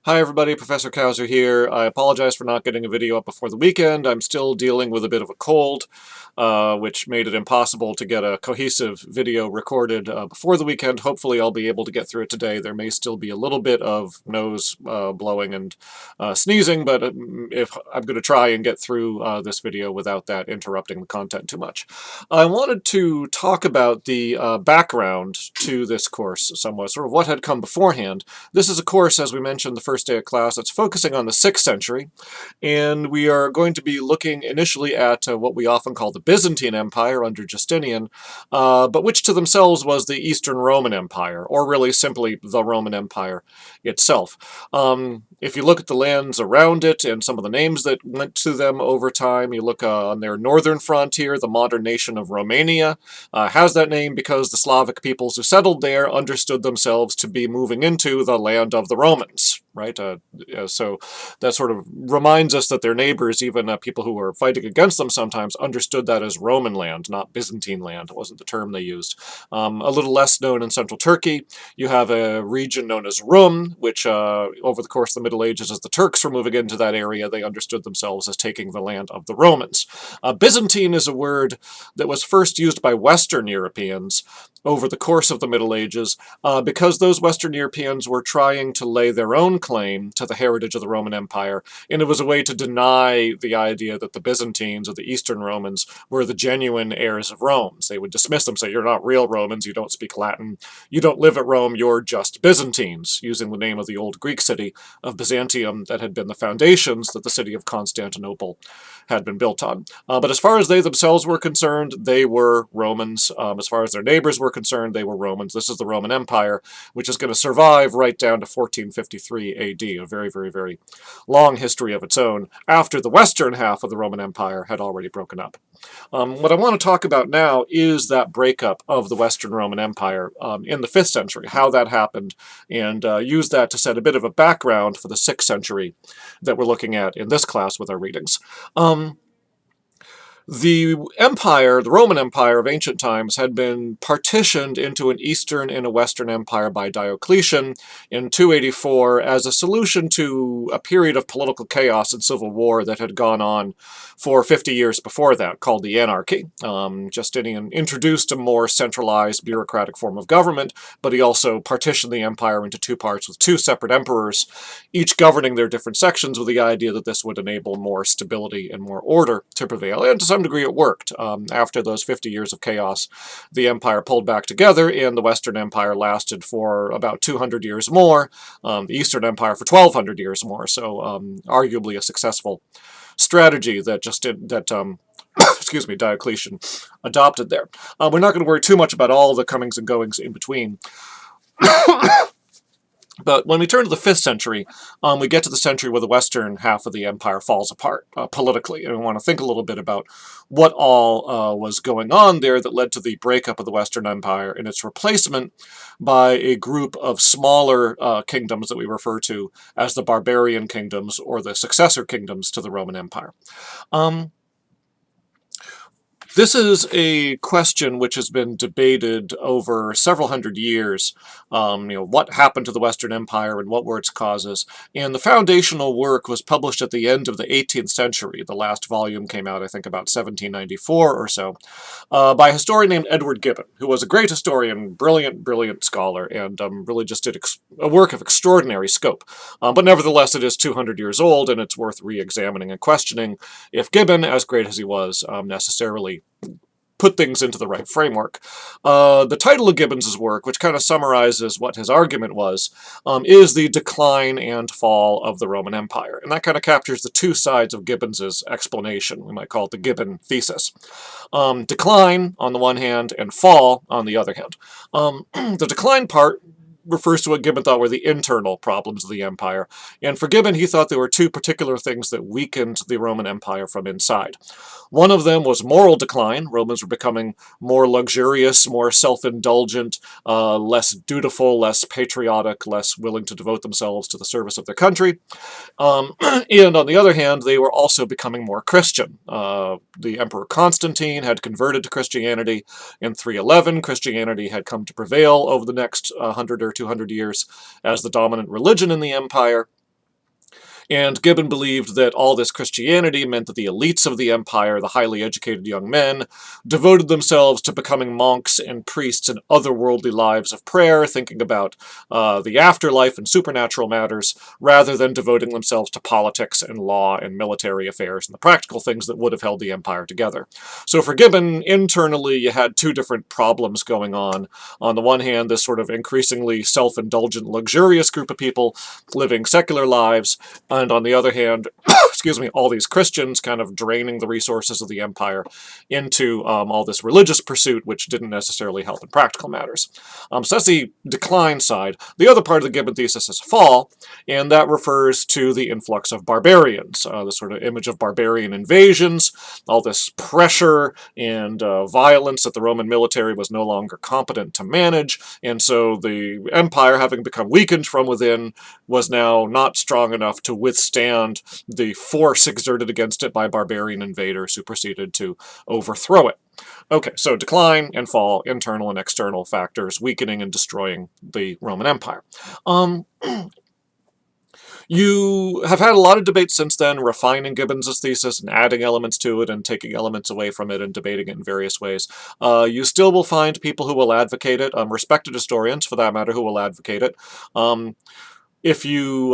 Hi everybody, Professor Kauser here. I apologize for not getting a video up before the weekend. I'm still dealing with a bit of a cold, which made it impossible to get a cohesive video recorded before the weekend. Hopefully I'll be able to get through it today. There may still be a little bit of nose blowing and sneezing, but if I'm going to try and get through this video without that interrupting the content too much. I wanted to talk about the background to this course somewhat, sort of what had come beforehand. This is a course, as we mentioned the first day of class, that's focusing on the 6th century, and we are going to be looking initially at what we often call the Byzantine Empire under Justinian, but which to themselves was the Eastern Roman Empire, or really simply the Roman Empire itself. If you look at the lands around it and some of the names that went to them over time, you look on their northern frontier, the modern nation of Romania has that name because the Slavic peoples who settled there understood themselves to be moving into the land of the Romans, right? So that sort of reminds us that their neighbors, even people who were fighting against them sometimes, understood that as Roman land, not Byzantine land. It wasn't the term they used. A little less known in central Turkey, you have a region known as Rum, which over the course of the Middle Ages, as the Turks were moving into that area, they understood themselves as taking the land of the Romans. Byzantine is a word that was first used by Western Europeans over the course of the Middle Ages because those Western Europeans were trying to lay their own claim to the heritage of the Roman Empire, and it was a way to deny the idea that the Byzantines or the Eastern Romans were the genuine heirs of Rome. They would dismiss them, say, you're not real Romans, you don't speak Latin, you don't live at Rome, you're just Byzantines, using the name of the old Greek city of Byzantium that had been the foundations that the city of Constantinople had been built on. But as far as they themselves were concerned, they were Romans. As far as their neighbors were concerned, they were Romans. This is the Roman Empire, which is going to survive right down to 1453 AD, a very, very, very long history of its own, after the western half of the Roman Empire had already broken up. What I want to talk about now is that breakup of the Western Roman Empire in the 5th century, how that happened, and use that to set a bit of a background for the 6th century that we're looking at in this class with our readings. The empire, the Roman Empire of ancient times, had been partitioned into an Eastern and a Western empire by Diocletian in 284 as a solution to a period of political chaos and civil war that had gone on for 50 years before that, called the Anarchy. Justinian introduced a more centralized bureaucratic form of government, but he also partitioned the empire into two parts with two separate emperors, each governing their different sections with the idea that this would enable more stability and more order to prevail. And to some degree it worked. After those 50 years of chaos, the empire pulled back together, and the Western Empire lasted for about 200 years more, the Eastern Empire for 1,200 years more, so arguably a successful strategy that excuse me, Diocletian adopted there. We're not going to worry too much about all the comings and goings in between. But when we turn to the 5th century, we get to the century where the western half of the empire falls apart politically. And we want to think a little bit about what all was going on there that led to the breakup of the Western Empire and its replacement by a group of smaller kingdoms that we refer to as the barbarian kingdoms or the successor kingdoms to the Roman Empire. This is a question which has been debated over several hundred years. What happened to the Western Empire and what were its causes? And the foundational work was published at the end of the 18th century. The last volume came out, I think, about 1794 or so, by a historian named Edward Gibbon, who was a great historian, brilliant, brilliant scholar, and really just did a work of extraordinary scope. But nevertheless, it is 200 years old, and it's worth re-examining and questioning if Gibbon, as great as he was, necessarily put things into the right framework. The title of Gibbon's work, which kind of summarizes what his argument was, is The Decline and Fall of the Roman Empire. And that kind of captures the two sides of Gibbon's explanation. We might call it the Gibbon thesis. Decline on the one hand and fall on the other hand. The decline part refers to what Gibbon thought were the internal problems of the empire. And for Gibbon, he thought there were two particular things that weakened the Roman Empire from inside. One of them was moral decline. Romans were becoming more luxurious, more self-indulgent, less dutiful, less patriotic, less willing to devote themselves to the service of their country. And on the other hand, they were also becoming more Christian. The Emperor Constantine had converted to Christianity in 311. Christianity had come to prevail over the next 100 or 200 years as the dominant religion in the empire. And Gibbon believed that all this Christianity meant that the elites of the empire, the highly educated young men, devoted themselves to becoming monks and priests in otherworldly lives of prayer, thinking about the afterlife and supernatural matters, rather than devoting themselves to politics and law and military affairs and the practical things that would have held the empire together. So for Gibbon, internally, you had two different problems going on. On the one hand, this sort of increasingly self-indulgent, luxurious group of people living secular lives, and on the other hand, excuse me, all these Christians kind of draining the resources of the empire into all this religious pursuit, which didn't necessarily help in practical matters. So that's the decline side. The other part of the Gibbon thesis is fall, and that refers to the influx of barbarians, the sort of image of barbarian invasions, all this pressure and violence that the Roman military was no longer competent to manage, and so the empire, having become weakened from within, was now not strong enough to withstand the force exerted against it by barbarian invaders who proceeded to overthrow it. Okay, so decline and fall, internal and external factors, weakening and destroying the Roman Empire. You have had a lot of debate since then, refining Gibbons' thesis and adding elements to it and taking elements away from it and debating it in various ways. You still will find people who will advocate it, respected historians, for that matter, who will advocate it. If you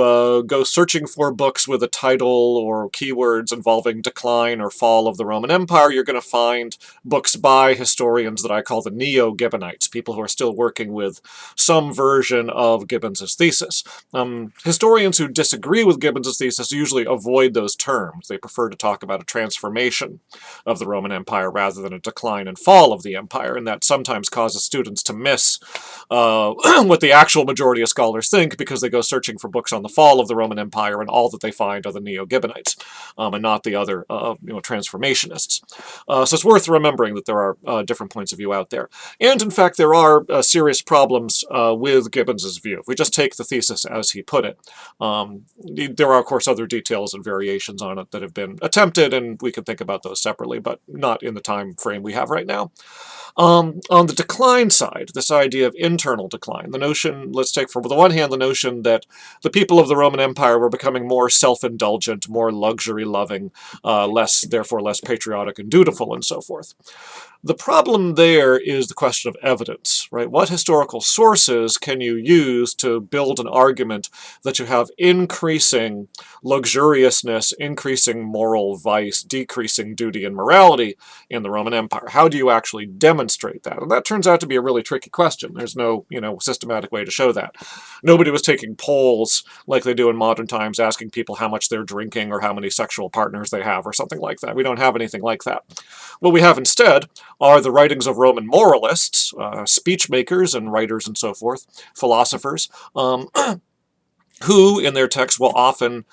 go searching for books with a title or keywords involving decline or fall of the Roman Empire, you're going to find books by historians that I call the neo-Gibbonites, people who are still working with some version of Gibbons' thesis. Historians who disagree with Gibbons' thesis usually avoid those terms. They prefer to talk about a transformation of the Roman Empire rather than a decline and fall of the empire, and that sometimes causes students to miss what the actual majority of scholars think because they go searching for books on the fall of the Roman Empire, and all that they find are the neo-Gibbonites, and not the other transformationists. So it's worth remembering that there are different points of view out there. And in fact, there are serious problems with Gibbons' view. If we just take the thesis as he put it, there are, of course, other details and variations on it that have been attempted, and we can think about those separately, but not in the time frame we have right now. On the decline side, this idea of internal decline, the notion, let's take for the one hand the notion that the people of the Roman Empire were becoming more self-indulgent, more luxury-loving, therefore less patriotic and dutiful, and so forth. The problem there is the question of evidence, right? What historical sources can you use to build an argument that you have increasing luxuriousness, increasing moral vice, decreasing duty and morality in the Roman Empire? How do you actually demonstrate that? And that turns out to be a really tricky question. There's no, systematic way to show that. Nobody was taking polls like they do in modern times, asking people how much they're drinking or how many sexual partners they have or something like that. We don't have anything like that. What we have instead are the writings of Roman moralists, speech makers and writers and so forth, philosophers, who, in their texts, will often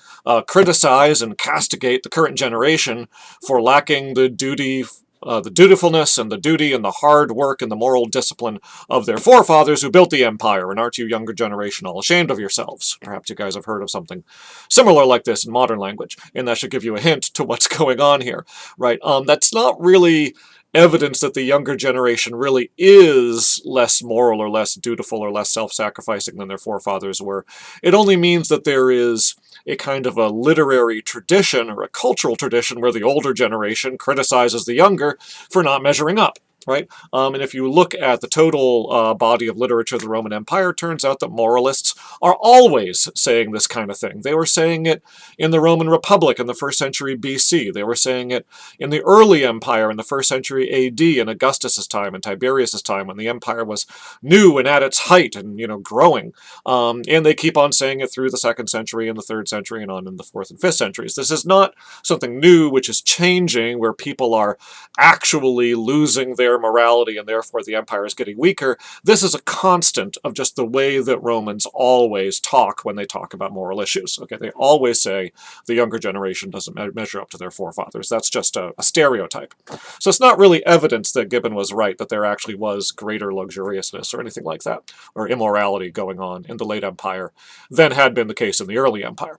criticize and castigate the current generation for lacking the dutifulness and the duty and the hard work and the moral discipline of their forefathers who built the empire. And aren't you, younger generation, all ashamed of yourselves? Perhaps you guys have heard of something similar like this in modern language, and that should give you a hint to what's going on here, right? That's not really evidence that the younger generation really is less moral or less dutiful or less self-sacrificing than their forefathers were. It only means that there is a kind of a literary tradition or a cultural tradition where the older generation criticizes the younger for not measuring up. Right? And if you look at the total body of literature of the Roman Empire, it turns out that moralists are always saying this kind of thing. They were saying it in the Roman Republic in the 1st century BC. They were saying it in the early empire in the 1st century AD, in Augustus's time and Tiberius's time, when the empire was new and at its height and growing. And they keep on saying it through the 2nd century and the 3rd century and on in the 4th and 5th centuries. This is not something new which is changing, where people are actually losing their morality and therefore the empire is getting weaker. This is a constant of just the way that Romans always talk when they talk about moral issues. Okay, they always say the younger generation doesn't measure up to their forefathers. That's just a stereotype. So it's not really evidence that Gibbon was right, that there actually was greater luxuriousness or anything like that, or immorality going on in the late empire than had been the case in the early empire.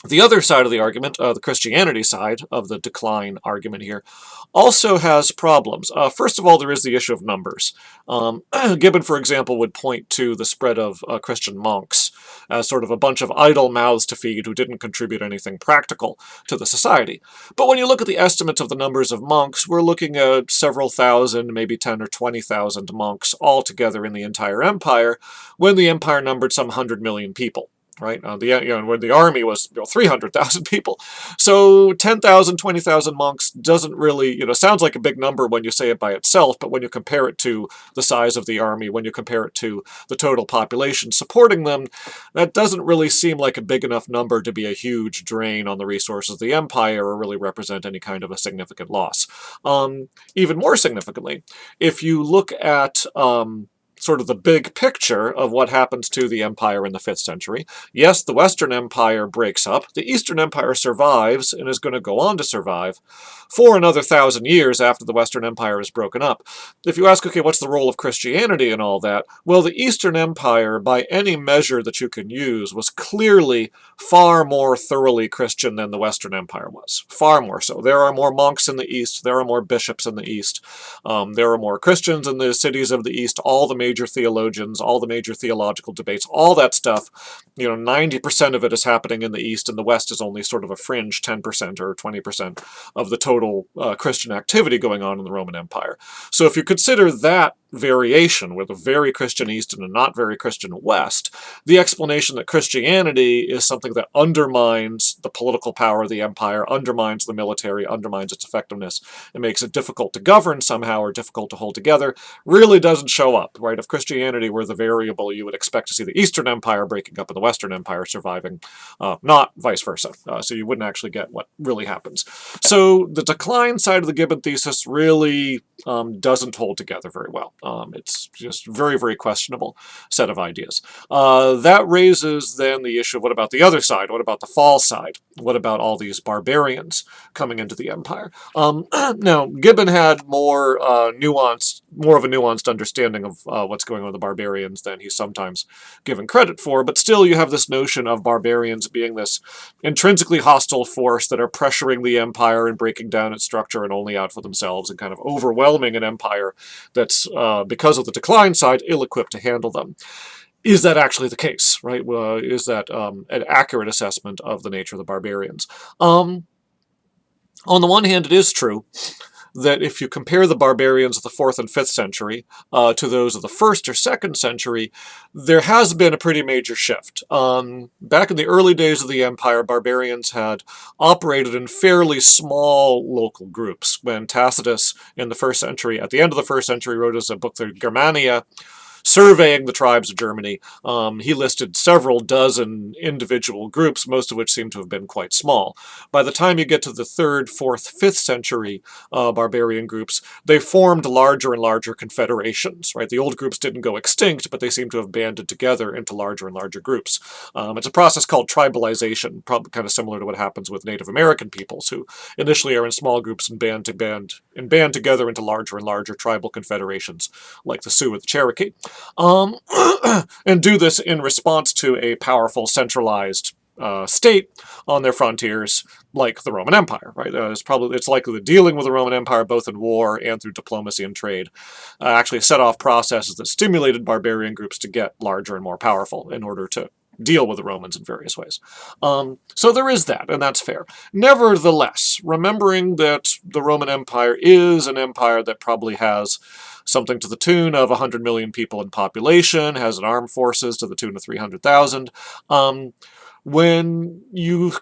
The other side of the argument, the Christianity side of the decline argument here, also has problems. First of all, there is the issue of numbers. Gibbon, for example, would point to the spread of Christian monks as sort of a bunch of idle mouths to feed who didn't contribute anything practical to the society. But when you look at the estimates of the numbers of monks, we're looking at several thousand, maybe 10 or 20,000 monks altogether in the entire empire, when the empire numbered some 100 million people. Right? When the army was 300,000 people. So 10,000, 20,000 monks doesn't really, sounds like a big number when you say it by itself, but when you compare it to the size of the army, when you compare it to the total population supporting them, that doesn't really seem like a big enough number to be a huge drain on the resources of the empire or really represent any kind of a significant loss. Even more significantly, if you look at sort of the big picture of what happens to the empire in the 5th century. Yes, the Western Empire breaks up. The Eastern Empire survives and is going to go on to survive for another 1,000 years after the Western Empire is broken up. If you ask, okay, what's the role of Christianity and all that? Well, the Eastern Empire, by any measure that you can use, was clearly far more thoroughly Christian than the Western Empire was. Far more so. There are more monks in the East. There are more bishops in the East. There are more Christians in the cities of the East. All the major theologians, all the major theological debates, all that stuff, 90% of it is happening in the East, and the West is only sort of a fringe 10% or 20% of the total Christian activity going on in the Roman Empire. So if you consider that variation with a very Christian East and a not very Christian West, the explanation that Christianity is something that undermines the political power of the empire, undermines the military, undermines its effectiveness, and makes it difficult to govern somehow or difficult to hold together, really doesn't show up, right? If Christianity were the variable, you would expect to see the Eastern Empire breaking up and the Western Empire surviving, not vice versa. So you wouldn't actually get what really happens. So the decline side of the Gibbon thesis really doesn't hold together very well. It's just very, very questionable set of ideas. That raises then the issue of what about the other side? What about the fall side? What about all these barbarians coming into the empire? Now, Gibbon had more of a nuanced understanding of what's going on with the barbarians than he's sometimes given credit for, but still you have this notion of barbarians being this intrinsically hostile force that are pressuring the empire and breaking down its structure and only out for themselves and kind of overwhelming an empire that's, because of the decline side, ill-equipped to handle them. Is that actually the case, right? Is that an accurate assessment of the nature of the barbarians? On the one hand, it is true that if you compare the barbarians of the 4th and 5th century to those of the 1st or 2nd century, there has been a pretty major shift. Back in the early days of the empire, barbarians had operated in fairly small local groups. When Tacitus in the 1st century, at the end of the 1st century, wrote us a book, the Germania, surveying the tribes of Germany, he listed several dozen individual groups, most of which seem to have been quite small. By the time you get to the 3rd, 4th, 5th century barbarian groups, they formed larger and larger confederations, right? The old groups didn't go extinct, but they seem to have banded together into larger and larger groups. It's a process called tribalization, probably kind of similar to what happens with Native American peoples, who initially are in small groups and band together into larger and larger tribal confederations, like the Sioux or the Cherokee. And do this in response to a powerful centralized state on their frontiers, like the Roman Empire, right? It's likely that dealing with the Roman Empire, both in war and through diplomacy and trade, actually set off processes that stimulated barbarian groups to get larger and more powerful in order to deal with the Romans in various ways. So there is that, and that's fair. Nevertheless, remembering that the Roman Empire is an empire that probably has something to the tune of 100 million people in population, has an armed forces to the tune of 300,000. When you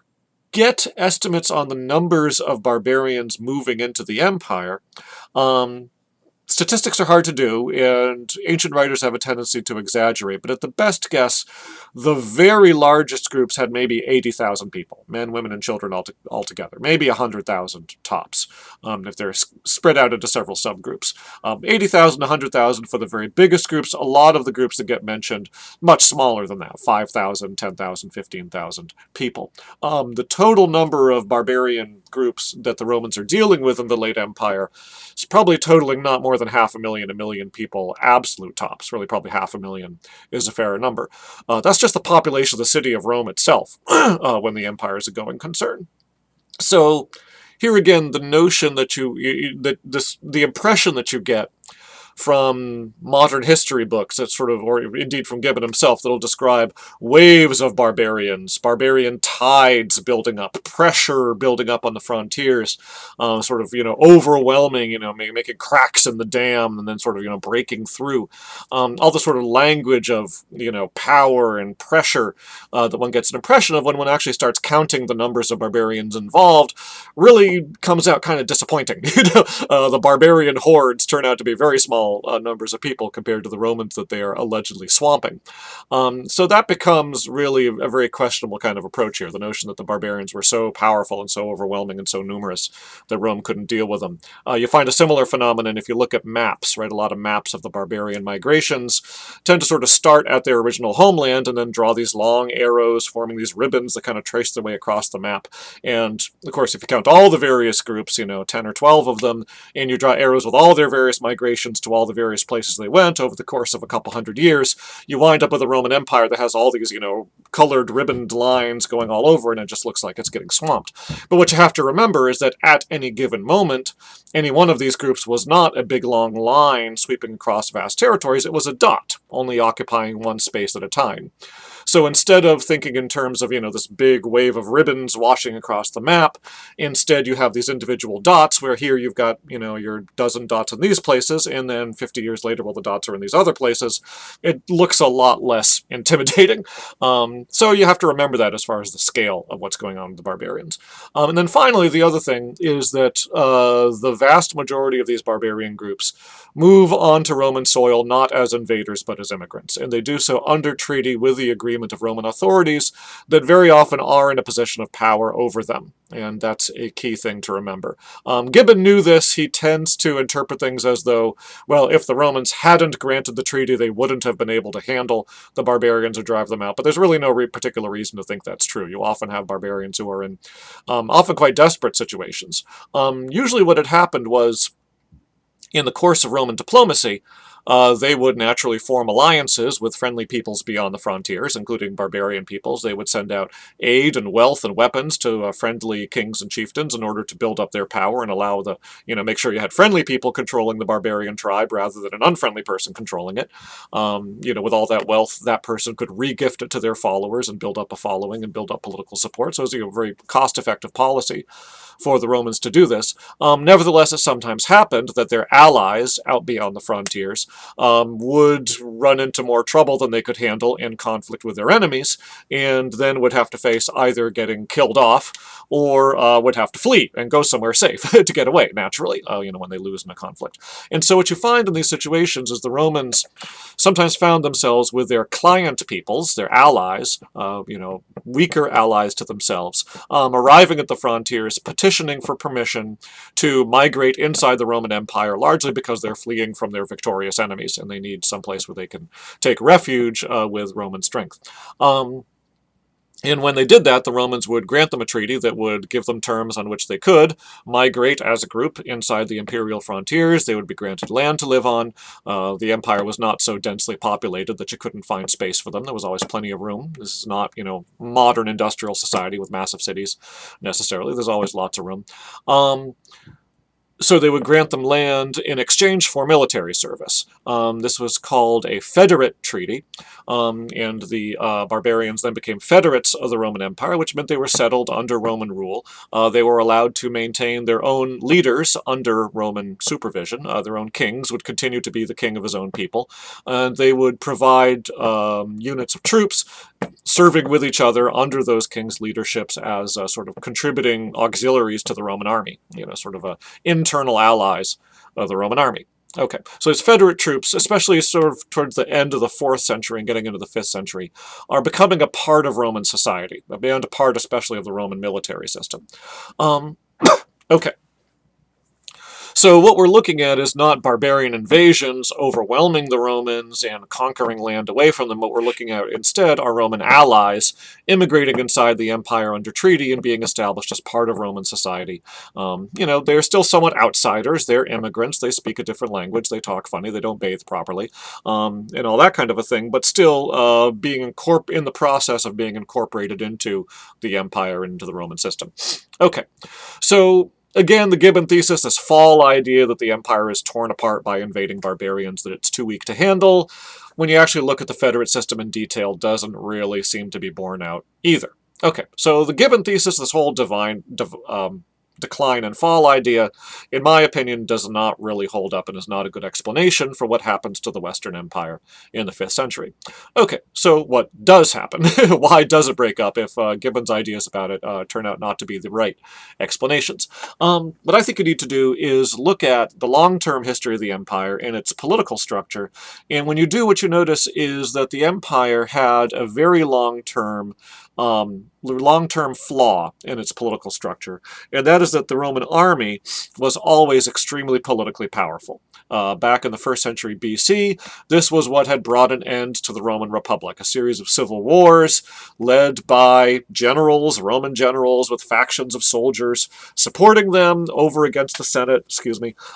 get estimates on the numbers of barbarians moving into the empire, statistics are hard to do, and ancient writers have a tendency to exaggerate, but at the best guess, the very largest groups had maybe 80,000 people, men, women, and children altogether, maybe 100,000 tops, if they're spread out into several subgroups. 80,000, 100,000 for the very biggest groups. A lot of the groups that get mentioned, much smaller than that, 5,000, 10,000, 15,000 people. The total number of barbarian groups that the Romans are dealing with in the late empire is probably totaling not more than 500,000, 1 million people, absolute tops. Really, probably 500,000 is a fairer number. That's just the population of the city of Rome itself when the empire is a going concern. So here again, the notion that the impression that you get from modern history books that sort of, or indeed from Gibbon himself, that'll describe waves of barbarians, barbarian tides building up, pressure building up on the frontiers, sort of, overwhelming, making cracks in the dam and then sort of, breaking through. All the sort of language of, power and pressure that one gets an impression of when one actually starts counting the numbers of barbarians involved really comes out kind of disappointing. The barbarian hordes turn out to be very small numbers of people compared to the Romans that they are allegedly swamping. So that becomes really a very questionable kind of approach here, the notion that the barbarians were so powerful and so overwhelming and so numerous that Rome couldn't deal with them. You find a similar phenomenon if you look at maps, right? A lot of maps of the barbarian migrations tend to sort of start at their original homeland and then draw these long arrows forming these ribbons that kind of trace their way across the map. And of course, if you count all the various groups, 10 or 12 of them, and you draw arrows with all their various migrations to all the various places they went over the course of a couple hundred years, you wind up with a Roman Empire that has all these, colored ribboned lines going all over, and it just looks like it's getting swamped. But what you have to remember is that at any given moment, any one of these groups was not a big long line sweeping across vast territories, it was a dot, only occupying one space at a time. So instead of thinking in terms of, this big wave of ribbons washing across the map, instead you have these individual dots where here you've got, your dozen dots in these places, and then 50 years later, well, the dots are in these other places. It looks a lot less intimidating. So you have to remember that as far as the scale of what's going on with the barbarians. And then finally, the other thing is that the vast majority of these barbarian groups move onto Roman soil not as invaders but as immigrants, and they do so under treaty with the agreement of Roman authorities that very often are in a position of power over them, and that's a key thing to remember. Gibbon knew this. He tends to interpret things as though, well, if the Romans hadn't granted the treaty, they wouldn't have been able to handle the barbarians or drive them out, but there's really no particular reason to think that's true. You often have barbarians who are in often quite desperate situations. Usually what had happened was, in the course of Roman diplomacy, they would naturally form alliances with friendly peoples beyond the frontiers, including barbarian peoples. They would send out aid and wealth and weapons to friendly kings and chieftains in order to build up their power and allow make sure you had friendly people controlling the barbarian tribe rather than an unfriendly person controlling it. With all that wealth, that person could re-gift it to their followers and build up a following and build up political support. So it was a very cost-effective policy for the Romans to do this. Nevertheless, it sometimes happened that their allies out beyond the frontiers would run into more trouble than they could handle in conflict with their enemies, and then would have to face either getting killed off or would have to flee and go somewhere safe to get away, naturally, when they lose in a conflict. And so what you find in these situations is the Romans sometimes found themselves with their client peoples, their allies, weaker allies to themselves, arriving at the frontiers, petitioning for permission to migrate inside the Roman Empire, largely because they're fleeing from their victorious enemies, and they need someplace where they can take refuge with Roman strength. And when they did that, the Romans would grant them a treaty that would give them terms on which they could migrate as a group inside the imperial frontiers. They would be granted land to live on. The empire was not so densely populated that you couldn't find space for them. There was always plenty of room. This is not, modern industrial society with massive cities necessarily. There's always lots of room. So they would grant them land in exchange for military service. This was called a federate treaty, and the barbarians then became federates of the Roman Empire, which meant they were settled under Roman rule. They were allowed to maintain their own leaders under Roman supervision. Their own kings would continue to be the king of his own people, and they would provide units of troops serving with each other under those kings' leaderships as sort of contributing auxiliaries to the Roman army, sort of internal allies of the Roman army. Okay, so these federate troops, especially sort of towards the end of the 4th century and getting into the 5th century, are becoming a part of Roman society, and a part especially of the Roman military system. Okay. So what we're looking at is not barbarian invasions overwhelming the Romans and conquering land away from them. What we're looking at instead are Roman allies immigrating inside the empire under treaty and being established as part of Roman society. They're still somewhat outsiders. They're immigrants. They speak a different language. They talk funny. They don't bathe properly, and all that kind of a thing, but still being in the process of being incorporated into the empire and into the Roman system. Okay, so again, the Gibbon thesis, this fall idea that the empire is torn apart by invading barbarians that it's too weak to handle, when you actually look at the Federate system in detail, doesn't really seem to be borne out either. Okay, so the Gibbon thesis, this whole decline and fall idea, in my opinion, does not really hold up and is not a good explanation for what happens to the Western Empire in the 5th century. Okay, so what does happen? Why does it break up if Gibbon's ideas about it turn out not to be the right explanations? What I think you need to do is look at the long-term history of the empire and its political structure, and when you do, what you notice is that the empire had a very long-term flaw in its political structure, and that is that the Roman army was always extremely politically powerful. Back in the 1st century BC, this was what had brought an end to the Roman Republic, a series of civil wars led by generals, Roman generals, with factions of soldiers supporting them over against the Senate,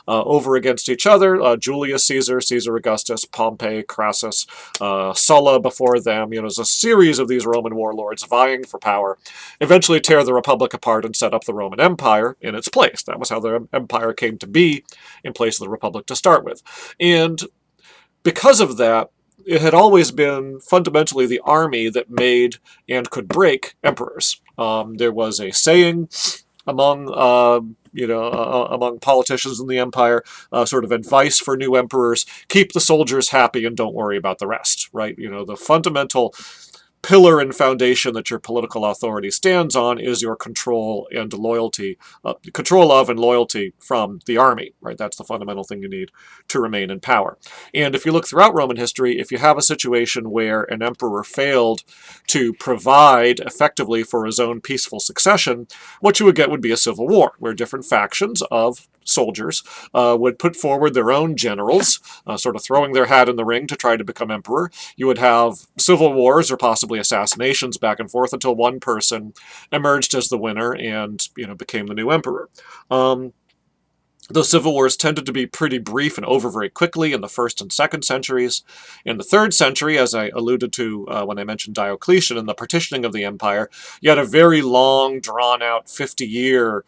over against each other. Julius Caesar, Caesar Augustus, Pompey, Crassus, Sulla before them. There's a series of these Roman warlords vying for power, eventually tear the Republic apart and set up the Roman Empire in its place. That was how the empire came to be in place of the Republic to start with. And because of that, it had always been fundamentally the army that made and could break emperors. There was a saying among among politicians in the empire, sort of advice for new emperors: keep the soldiers happy and don't worry about the rest, right? The fundamental pillar and foundation that your political authority stands on is your control and loyalty, control of and loyalty from the army, right? That's the fundamental thing you need to remain in power. And if you look throughout Roman history, if you have a situation where an emperor failed to provide effectively for his own peaceful succession, what you would get would be a civil war, where different factions of soldiers would put forward their own generals, sort of throwing their hat in the ring to try to become emperor. You would have civil wars or possibly assassinations back and forth until one person emerged as the winner and became the new emperor. Those civil wars tended to be pretty brief and over very quickly in the 1st and 2nd centuries. In the 3rd century, as I alluded to when I mentioned Diocletian and the partitioning of the empire, you had a very long, drawn-out 50-year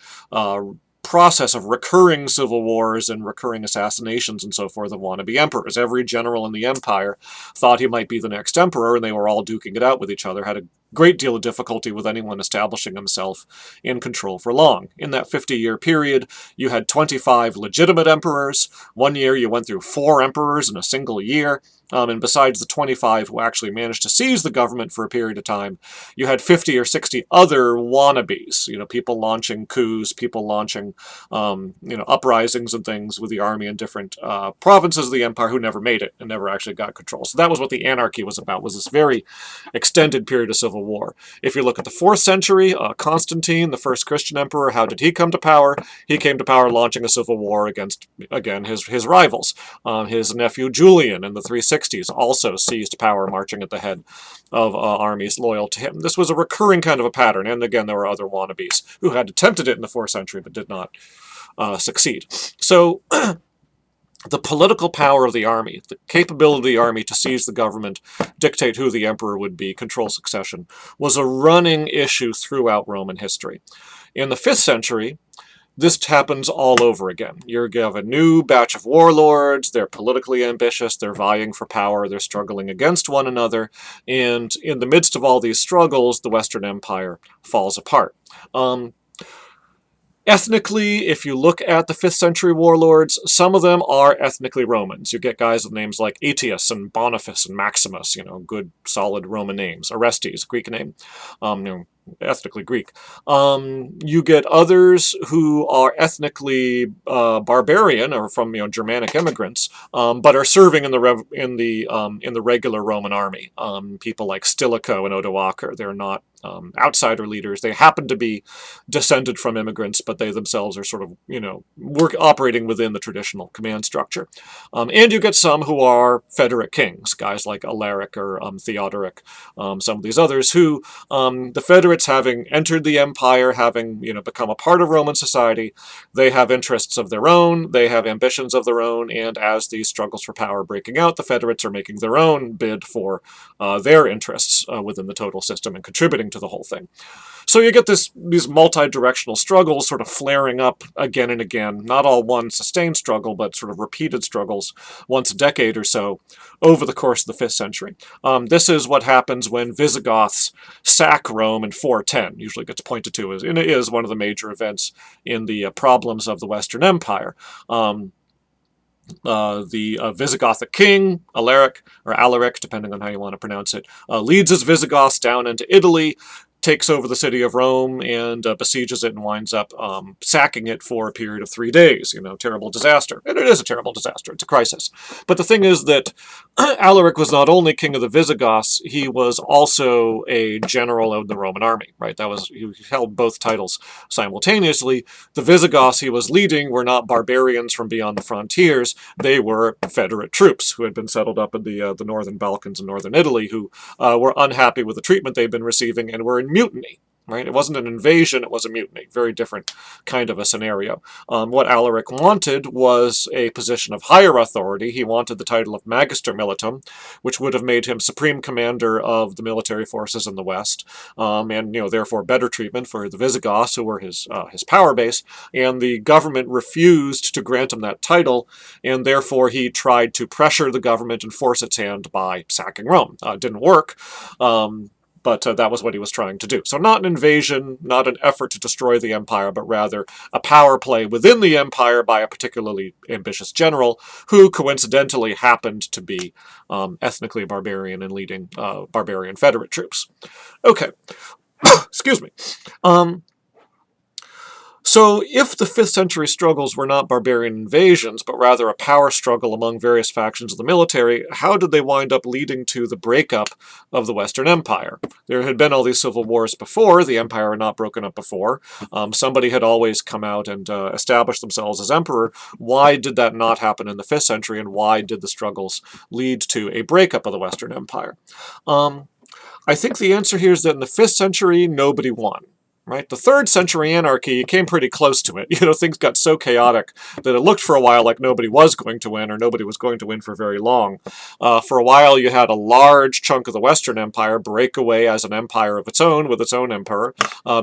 process of recurring civil wars and recurring assassinations and so forth of wannabe emperors. Every general in the empire thought he might be the next emperor, and they were all duking it out with each other, had a great deal of difficulty with anyone establishing himself in control for long. In that 50-year period, you had 25 legitimate emperors. One year you went through 4 emperors in a single year. And besides the 25 who actually managed to seize the government for a period of time, you had 50 or 60 other wannabes, people launching coups, people launching, uprisings and things with the army in different provinces of the empire who never made it and never actually got control. So that was what the anarchy was about, was this very extended period of civil war. If you look at the 4th century, Constantine, the first Christian emperor, how did he come to power? He came to power launching a civil war against, again, his rivals. His nephew Julian in the 360s also seized power, marching at the head of armies loyal to him. This was a recurring kind of a pattern, and again, there were other wannabes who had attempted it in the 4th century but did not succeed. So the political power of the army, the capability of the army to seize the government, dictate who the emperor would be, control succession, was a running issue throughout Roman history. In the 5th century, this happens all over again. You have a new batch of warlords, they're politically ambitious, they're vying for power, they're struggling against one another, and in the midst of all these struggles, the Western Empire falls apart. Ethnically, if you look at the 5th century warlords, some of them are ethnically Romans. You get guys with names like Aetius and Boniface and Maximus, good, solid Roman names. Orestes, Greek name, ethnically Greek. You get others who are ethnically barbarian or from Germanic immigrants, but are serving in the regular Roman army. People like Stilicho and Odoacer. They're not outsider leaders. They happen to be descended from immigrants, but they themselves are sort of, operating within the traditional command structure. And you get some who are Federate kings, guys like Alaric or Theodoric, some of these others who the Federate Federates, having entered the empire, having become a part of Roman society, they have interests of their own, they have ambitions of their own, and as these struggles for power are breaking out, the Federates are making their own bid for their interests within the total system and contributing to the whole thing. So you get these multi-directional struggles sort of flaring up again and again, not all one sustained struggle, but sort of repeated struggles once a decade or so over the course of the 5th century. This is what happens when Visigoths sack Rome in 410, usually gets pointed to as, and it is one of the major events in the problems of the Western Empire. The Visigothic king, Alaric, or Alaric, depending on how you want to pronounce it, leads his Visigoths down into Italy, takes over the city of Rome, and besieges it and winds up sacking it for a period of 3 days. Terrible disaster. And it is a terrible disaster. It's a crisis. But the thing is that Alaric was not only king of the Visigoths, he was also a general of the Roman army, right? He held both titles simultaneously. The Visigoths he was leading were not barbarians from beyond the frontiers. They were Federate troops who had been settled up in the northern Balkans and northern Italy, who were unhappy with the treatment they'd been receiving and were in mutiny. Right? It wasn't an invasion, it was a mutiny. Very different kind of a scenario. What Alaric wanted was a position of higher authority. He wanted the title of Magister Militum, which would have made him supreme commander of the military forces in the West, and therefore better treatment for the Visigoths, who were his power base. And the government refused to grant him that title, and therefore he tried to pressure the government and force its hand by sacking Rome. It didn't work. But that was what he was trying to do. So not an invasion, not an effort to destroy the empire, but rather a power play within the empire by a particularly ambitious general who coincidentally happened to be ethnically barbarian and leading barbarian Federate troops. Okay, excuse me. So if the 5th century struggles were not barbarian invasions, but rather a power struggle among various factions of the military, how did they wind up leading to the breakup of the Western Empire? There had been all these civil wars before, the empire had not broken up before, somebody had always come out and established themselves as emperor. Why did that not happen in the 5th century, and why did the struggles lead to a breakup of the Western Empire? I think the answer here is that in the 5th century, nobody won. Right? The 3rd century anarchy came pretty close to it. Things got so chaotic that it looked for a while like nobody was going to win, or nobody was going to win for very long. For a while, you had a large chunk of the Western Empire break away as an empire of its own, with its own emperor,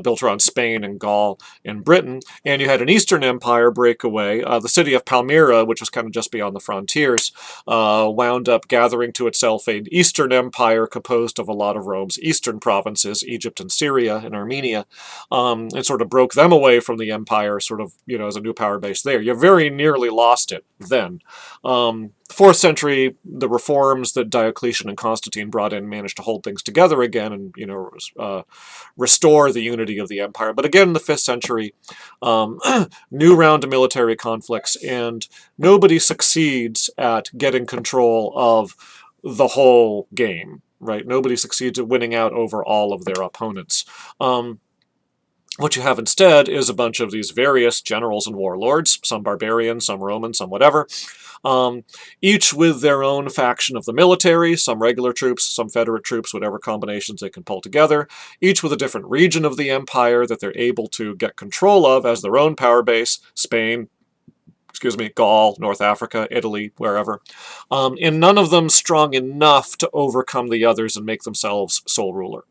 built around Spain and Gaul and Britain. And you had an Eastern Empire break away. The city of Palmyra, which was kind of just beyond the frontiers, wound up gathering to itself an Eastern Empire composed of a lot of Rome's eastern provinces, Egypt and Syria and Armenia. And sort of broke them away from the empire, sort of, as a new power base there. You very nearly lost it then. 4th century, the reforms that Diocletian and Constantine brought in managed to hold things together again and, restore the unity of the empire. But again, in the 5th century, new round of military conflicts, and nobody succeeds at getting control of the whole game, right? Nobody succeeds at winning out over all of their opponents. What you have instead is a bunch of these various generals and warlords, some barbarian, some Roman, some whatever, each with their own faction of the military, some regular troops, some Federate troops, whatever combinations they can pull together, each with a different region of the empire that they're able to get control of as their own power base, Spain, Gaul, North Africa, Italy, wherever, and none of them strong enough to overcome the others and make themselves sole ruler.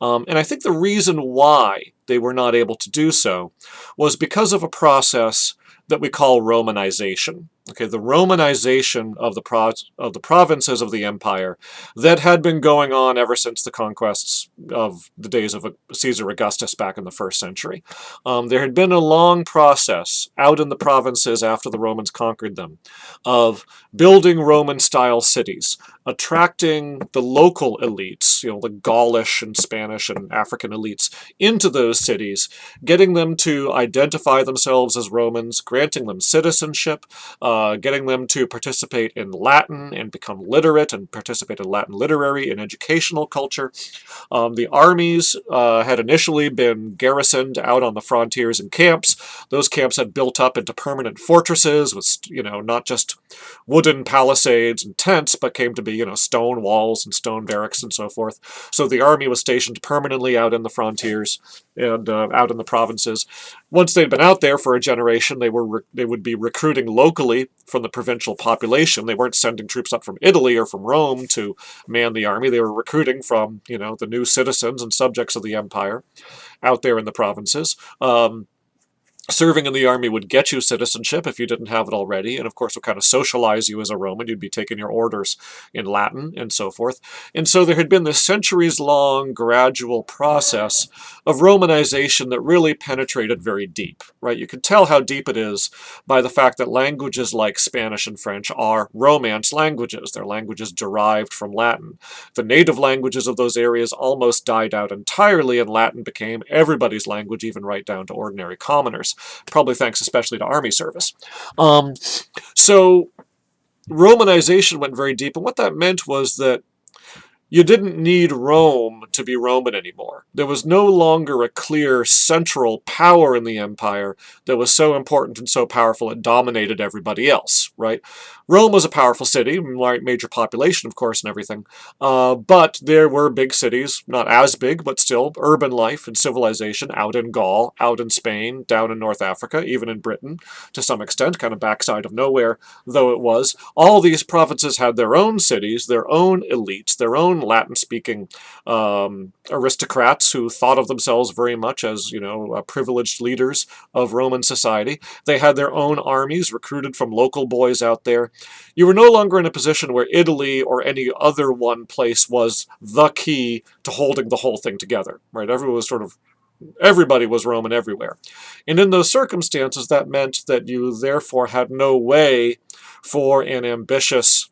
And I think the reason why they were not able to do so was because of a process that we call Romanization. Okay, the Romanization of the provinces of the empire that had been going on ever since the conquests of the days of Caesar Augustus back in the 1st century. There had been a long process out in the provinces after the Romans conquered them of building Roman-style cities, attracting the local elites, the Gaulish and Spanish and African elites, into those cities, getting them to identify themselves as Romans, granting them citizenship, getting them to participate in Latin and become literate and participate in Latin literary and educational culture. The armies had initially been garrisoned out on the frontiers in camps. Those camps had built up into permanent fortresses with, not just wooden palisades and tents, but came to be, stone walls and stone barracks and so forth. So the army was stationed permanently out in the frontiers and out in the provinces. Once they'd been out there for a generation, they would be recruiting locally from the provincial population. They weren't sending troops up from Italy or from Rome to man the army. They were recruiting from, the new citizens and subjects of the empire out there in the provinces. Serving in the army would get you citizenship if you didn't have it already, and of course would kind of socialize you as a Roman. You'd be taking your orders in Latin and so forth. And so there had been this centuries-long gradual process of Romanization that really penetrated very deep, right? You can tell how deep it is by the fact that languages like Spanish and French are Romance languages. They're languages derived from Latin. The native languages of those areas almost died out entirely, and Latin became everybody's language, even right down to ordinary commoners. Probably thanks especially to army service. So Romanization went very deep, and what that meant was that you didn't need Rome to be Roman anymore. There was no longer a clear central power in the empire that was so important and so powerful it dominated everybody else, right? Rome was a powerful city, major population, of course, and everything. But there were big cities, not as big, but still urban life and civilization out in Gaul, out in Spain, down in North Africa, even in Britain, to some extent, kind of backside of nowhere, though it was. All these provinces had their own cities, their own elites, their own Latin-speaking aristocrats who thought of themselves very much as, privileged leaders of Roman society. They had their own armies recruited from local boys out there. You were no longer in a position where Italy or any other one place was the key to holding the whole thing together, right? Everybody was Roman everywhere. And in those circumstances, that meant that you therefore had no way for an ambitious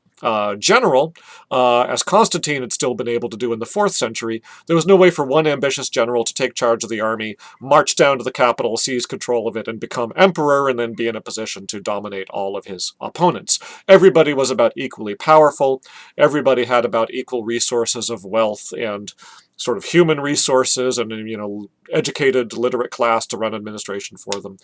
general, as Constantine had still been able to do in the 4th century, there was no way for one ambitious general to take charge of the army, march down to the capital, seize control of it, and become emperor, and then be in a position to dominate all of his opponents. Everybody was about equally powerful. Everybody had about equal resources of wealth and sort of human resources and, educated, literate class to run administration for them.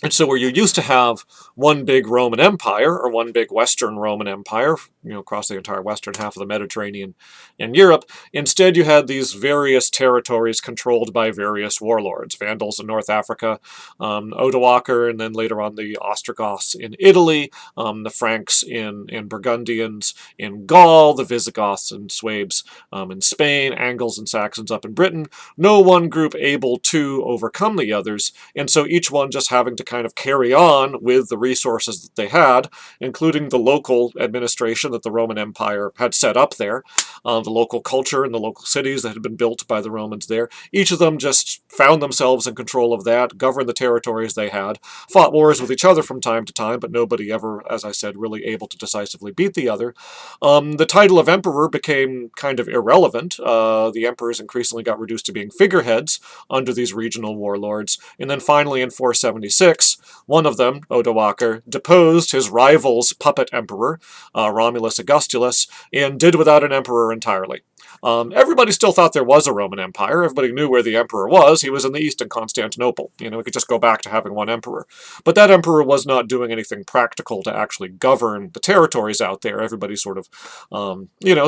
And so where you used to have one big Roman Empire, or one big Western Roman Empire, across the entire western half of the Mediterranean and Europe, instead you had these various territories controlled by various warlords. Vandals in North Africa, Odoacer, and then later on the Ostrogoths in Italy, the Franks and Burgundians in Gaul, the Visigoths and Suebes in Spain, Angles and Saxons up in Britain. No one group able to overcome the others, and so each one just having to kind of carry on with the resources that they had, including the local administration that the Roman Empire had set up there, the local culture and the local cities that had been built by the Romans there. Each of them just found themselves in control of that, governed the territories they had, fought wars with each other from time to time, but nobody ever, as I said, really able to decisively beat the other. The title of emperor became kind of irrelevant. The emperors increasingly got reduced to being figureheads under these regional warlords, and then finally in 476, one of them, Odoacer, deposed his rival's puppet emperor, Romulus Augustulus, and did without an emperor entirely. Everybody still thought there was a Roman Empire. Everybody knew where the emperor was. He was in the east in Constantinople. We could just go back to having one emperor. But that emperor was not doing anything practical to actually govern the territories out there. Everybody sort of,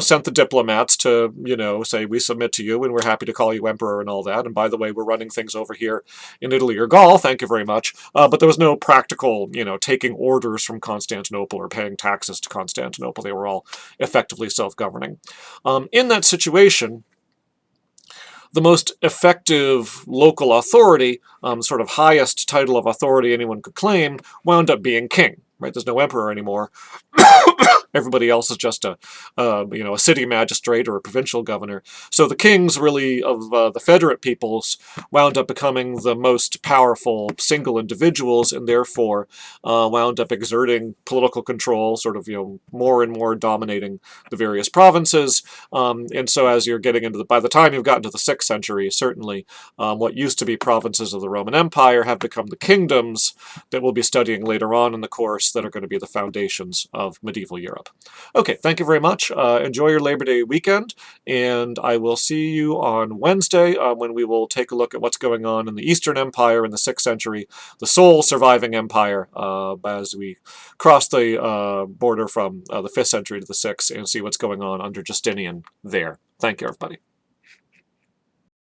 sent the diplomats to, say, we submit to you and we're happy to call you emperor and all that. And by the way, we're running things over here in Italy or Gaul. Thank you very much. But there was no practical, taking orders from Constantinople or paying taxes to Constantinople. They were all effectively self-governing. In that situation, the most effective local authority, sort of highest title of authority anyone could claim, wound up being king. Right? There's no emperor anymore. Everybody else is just a city magistrate or a provincial governor. So the kings, really, of the Federate peoples wound up becoming the most powerful single individuals, and therefore wound up exerting political control, sort of, more and more dominating the various provinces. And so as you're getting into by the time you've gotten to the 6th century, certainly what used to be provinces of the Roman Empire have become the kingdoms that we'll be studying later on in the course that are going to be the foundations of medieval Europe. Okay, thank you very much. Enjoy your Labor Day weekend, and I will see you on Wednesday when we will take a look at what's going on in the Eastern Empire in the 6th century, the sole surviving empire, as we cross the border from the 5th century to the 6th and see what's going on under Justinian there. Thank you, everybody.